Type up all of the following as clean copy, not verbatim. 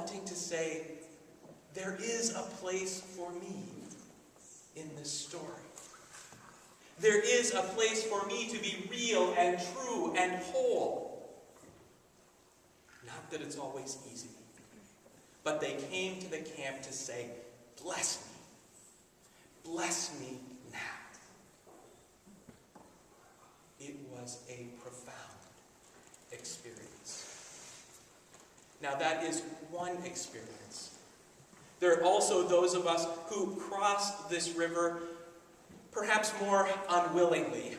wanting to say, there is a place for me in this story. There is a place for me to be real and true and whole. Not that it's always easy, but they came to the camp to say, bless me now. It was a profound experience. Now that is one experience. There are also those of us who cross this river perhaps more unwillingly,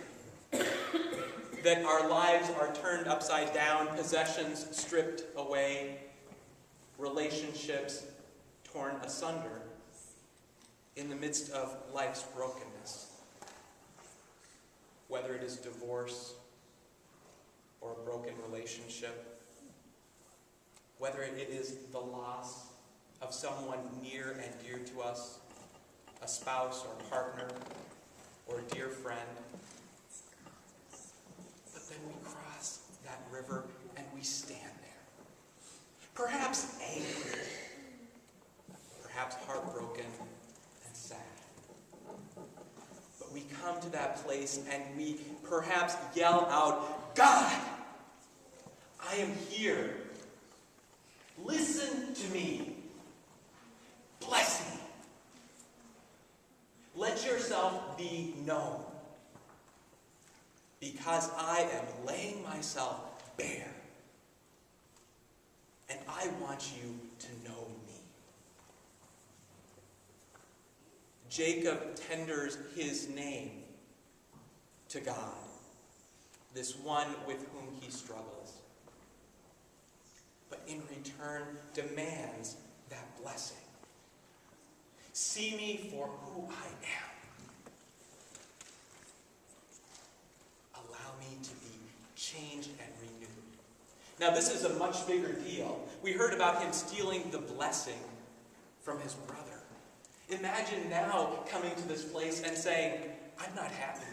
that our lives are turned upside down, possessions stripped away, relationships torn asunder in the midst of life's brokenness. Whether it is divorce or a broken relationship, whether it is the loss of someone near and dear to us, a spouse or partner or a dear friend. But then we cross that river and we stand there. Perhaps angry, perhaps heartbroken and sad. But we come to that place and we perhaps yell out, God, I am here. Listen to me. Bless me. Let yourself be known, because I am laying myself bare, and I want you to know me. Jacob tenders his name to God, this one with whom he struggles, but in return demands that blessing. See me for who I am. Allow me to be changed and renewed. Now this is a much bigger deal. We heard about him stealing the blessing from his brother. Imagine now coming to this place and saying, I'm not happy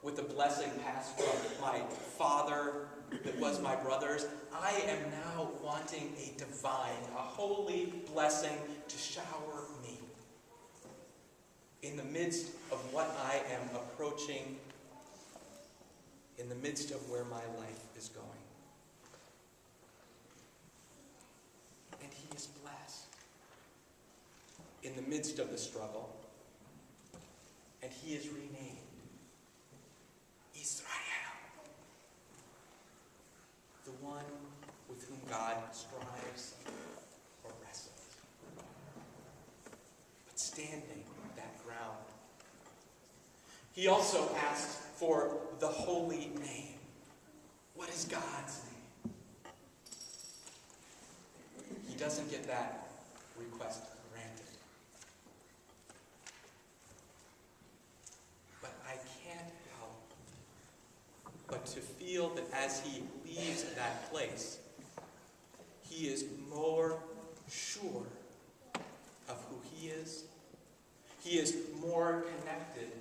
with the blessing passed from my father that was my brother's. I am now wanting a divine, a holy blessing to shower me in the midst of what I am approaching, in the midst of where my life is going. And he is blessed in the midst of the struggle. And he is renamed Israel, the one with whom God strives or wrestles. But standing that ground, he also asks for the holy name. What is God's name? He doesn't get that request granted. But I can't help but to feel that as he leaves that place, he is more sure of who he is. He is more connected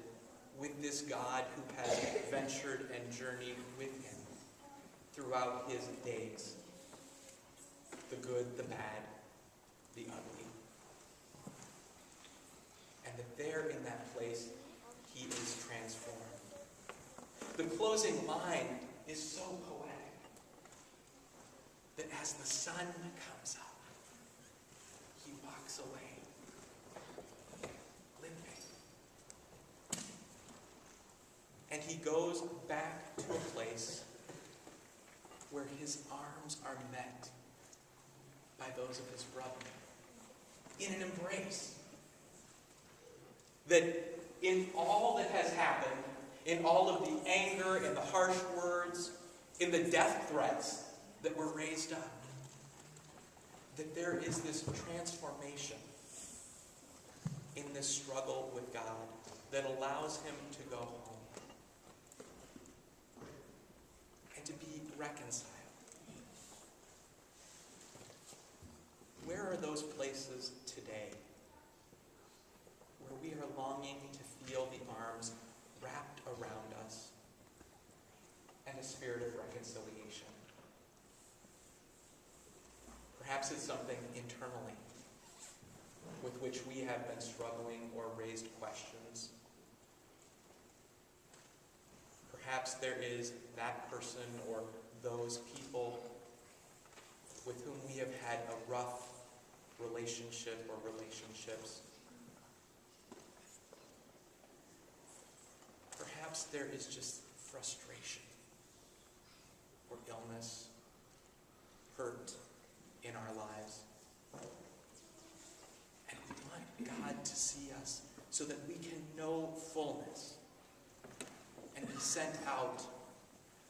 with this God who has ventured and journeyed with him throughout his days. The good, the bad, the ugly. And that there in that place, he is transformed. The closing line is so poetic that as the sun comes up, he walks away, limping. And he goes back to a place where his arms are met by those of his brother in an embrace. That in all that has happened, in all of the anger and the harsh words, in the death threats that were raised up, that there is this transformation in this struggle with God that allows him to go home and to be reconciled. Where are those places today where we are longing to feel the arms wrapped around us and a spirit of reconciliation? Perhaps it's something internally with which we have been struggling or raised questions. Perhaps there is that person or those people with whom we have had a rough relationship or relationships. Perhaps there is just frustration or illness, hurt in our lives. And we want God to see us so that we can know fullness and be sent out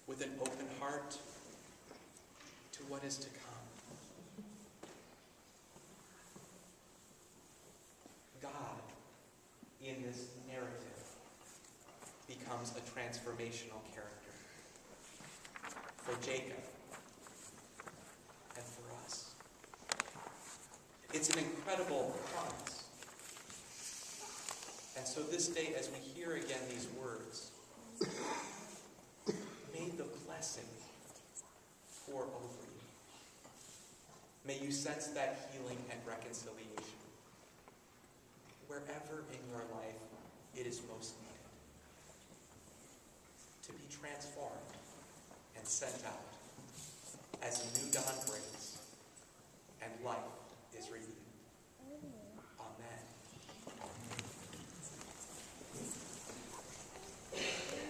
with an open heart to what is to come. God, in this narrative, becomes a transformational character for Jacob and for us. It's an incredible promise. And so this day, as we hear again these words, may the blessing pour over you. May you sense that healing and reconciliation wherever in your life it is most needed. To be transformed and sent out as a new dawn breaks and life is renewed.